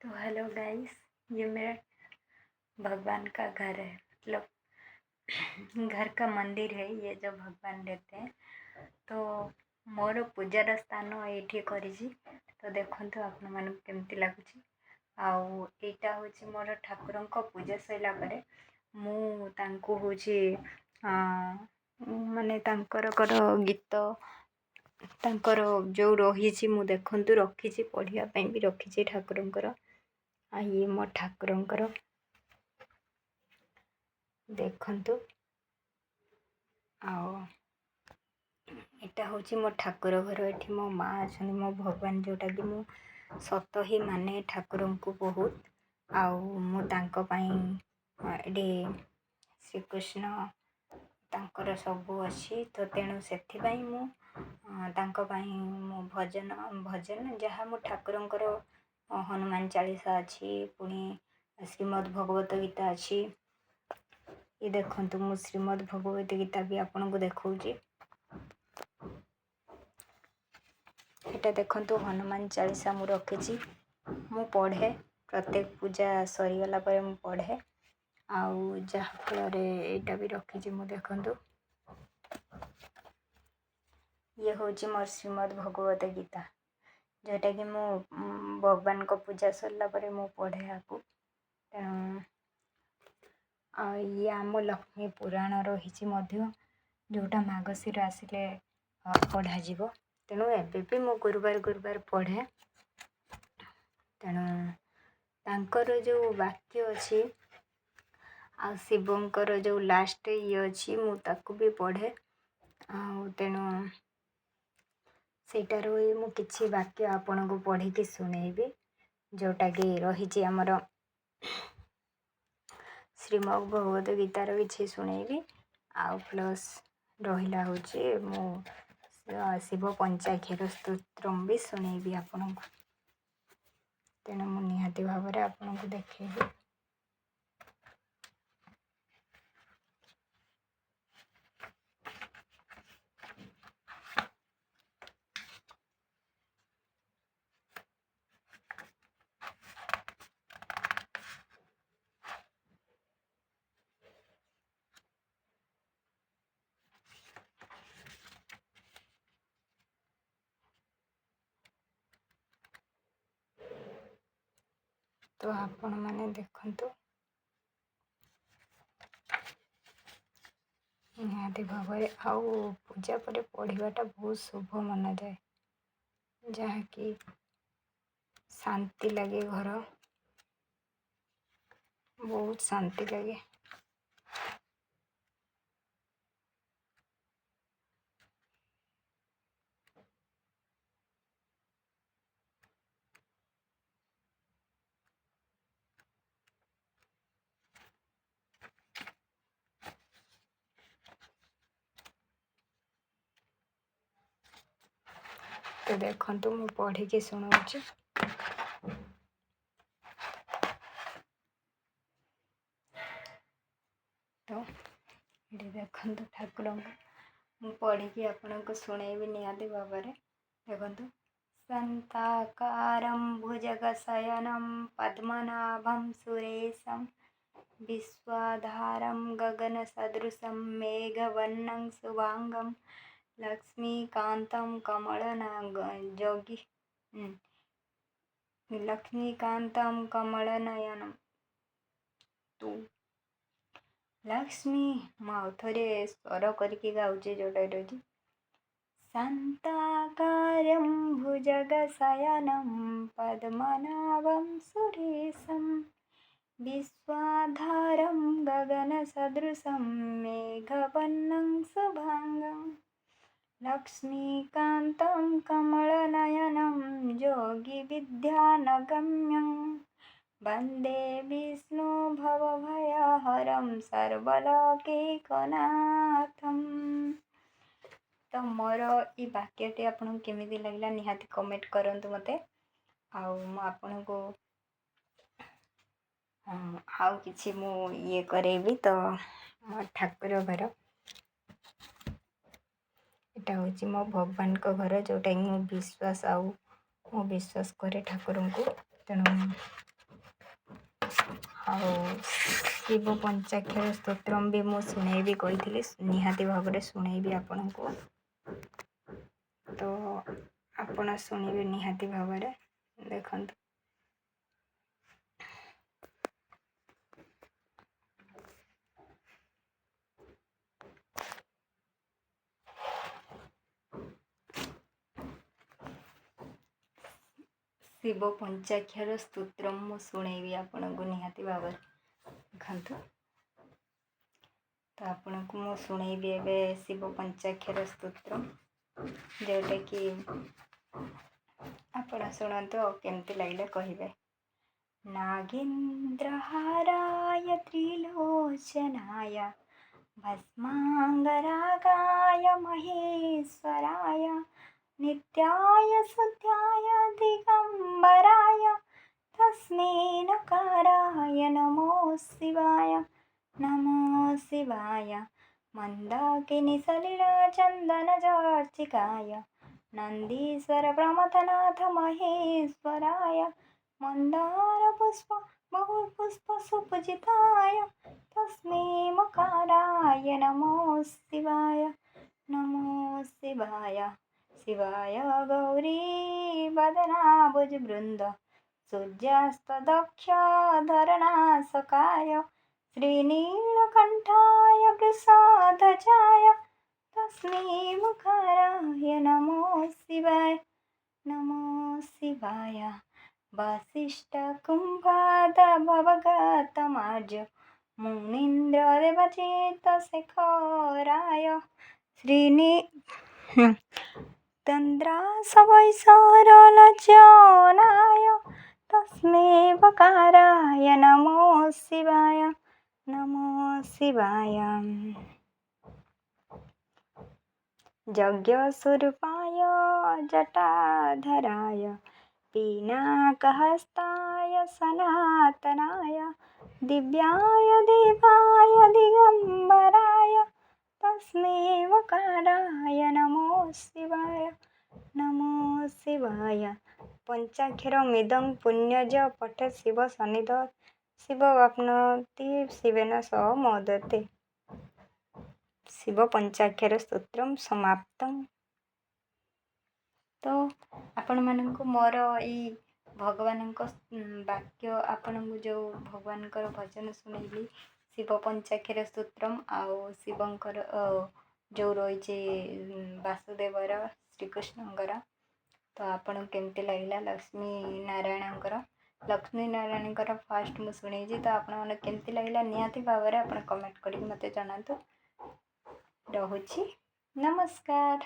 तो hello guys, ये मेरा भगवान का घर है। मतलब घर का मंदिर है ये जो भगवान रहते हैं। तो मोर पूजार स्थान ये करिछि। तो देखंतु आपण मन केमती लागुछि। आउ एटा होछि मोर ठाकुरंक पूजा सैला परे मु तांको होछि माने तांकर गीत तांकर जो रही मु देखंतु रखी पढ़िया भी रखी ठाकुरंकर। ये मो ठाकुरंकर देखंतु एटा होची मो ठाकुर घर। एठी मो माँ अछन मो भगवान जोटा कि मु सत ही माने ठाकुरं को बहुत। मु तांको पई एडी श्री कृष्ण तांकर सबु अछि। तो तेणु सेथि पई मु तांको पई मो भजन जहाँ मो ठाकुरंकर हनुमान चालीसा अच्छी पुणी श्रीमद् भगवत गीता अच्छी। ये देखंतु मु श्रीमद् भगवत गीता भी आपन को देखौची। एटा देखंतु हनुमान चालीसा मु रखिची। मु पढ़े प्रत्येक पूजा सरी गला पर मु पढ़े। आउ जहा फल एटा भी रखिची मु देखंतु। ये होची मोर श्रीमद् भगवत गीता जोटा कि मु भगवान को पूजा सरला परे मु पढ़े आकु। तेणु ये आम लक्ष्मी पुराण रही जोटा मागशीर आसिले पढ़ा जीवो। तेणु एबे भी मु गुरुवार पढ़े। तेणु तांकर जो वाक्य अच्छी आ शिवंकर जो लास्ट ये अच्छी मु ताकु भी पढ़े। तेणु सेटार मु किछि वाक्य आपन को पढ़ी कि सुनेबी जोटा कि रही आमर श्रीमद् भगवत गीतार किछि सुनेबी। आउ प्लस रहिला होची मु शिव पंचाक्षर स्तोत्रम भी सुनेबी आपन को। तेणु मु निहाती भाव आपन को देखेबी। तो आपण माने देखंतु निहाती भाव आउ पूजा पर पढ़ाटा बहुत शुभ मन जाए। जहाँ कि शांति लगे, घर बहुत शांति लगे। तो देखंतु मु पढ़ी के सुनाउची। तो ये देखंतु ठाकुर मु पढ़ी कि आपन को सुनेबी निहाती भाव में। देखंतु शांताकारं भुजगशयनं पद्मनाभं सुरेशं विश्वाधारं गगनसदृशं मेघवर्णं शुभांगं लक्ष्मीकान्तं लक्ष्मीकान्तं कमलनयनं तू लक्ष्मी माँ थोड़े स्वर करके गाउचे जोटा रही। शांताकारं भुजगशयनं पद्मनाभं सुरेशं विश्वाधारं गगनसदृशं मेघवर्णं शुभांगं लक्ष्मीकान्तं कमलनयनं योगिविद्यानगम्यं वन्दे विष्णु भवभयहरं सर्वलोकैकनाथम्। तो मोर ये वाक्यटी आपन केमिति लगला निहाती कमेंट करंतु मते। आपन को आउ किछि मु ये करेबी। तो मो ठाकुर घर एटा होची मो भगवान को घर जोटा मु विश्वास करे ठाकुर को। तेणु शिव पंचाक्षर स्तोत्रम भी मु शुणेबी कही निहाती भाव में शुणेबी आपण को तो आपण शुणिबे निहाती भाव में देखु शिव पंचाक्षर स्तोत्रम मु शुणेबी आपण को निहाती भाव में देखु तो आपण को मु शुणेबी एबे शिव पंचाक्षर स्तोत्रम जोटा कि आपण शुणु केमती लगे कहे नागेन्द्रहाराय त्रिलोचनाय भस्मांगरागाय महेश्वराय नित्याय शुद्धाय दिगंबराय तस्मै नकाराय नमो शिवाय मंदाकिनी सलिल चंदन चर्चिकाय नंदीश्वर प्रमथनाथ महेश्वराय मंदार पुष्प बहुपुष्प सुपूजिताय तस्मै मकाराय नमो शिवाय शिवाय गौरी वदना भुजवृंद सूर्यास्त दक्ष धरणासकाय श्रीनीलकंठाय वृषध्वजाय तस्मै मकाराय नमो शिवाय वसिष्ठ कुंभाद भवगतमार्ज मुनीन्द्र देवचित शेखराय तंद्रास वैसरलचनाय तस्मै वकाराय नमो शिवाय यज्ञस्वरूपाय जटाधराय पिनाकहस्ताय सनातनाय दिव्याय देवाय दिगंबराय तस्मै वकाराय नमो शिवाय पंचाक्षर मिदं पुण्यज पठ शिव सन्निध शिव वाप्नोति शिवेन सह मोदते। शिव पंचाक्षर स्तोत्रम समाप्तम। तो आपण मानक मोर ई भगवान वाक्य आपण जो भगवान भजन शुणेली शिव पंचाक्षर स्तोत्रम आउ शिवंकर जो रही वासुदेवर श्रीकृष्णंकर तो आपण केमती लगला लक्ष्मी नारायण फास्ट मु शुणी तो आपण मैंने केमती लगला निहाती भाव में आप कमेंट कर मत जनातु। रहुछि नमस्कार।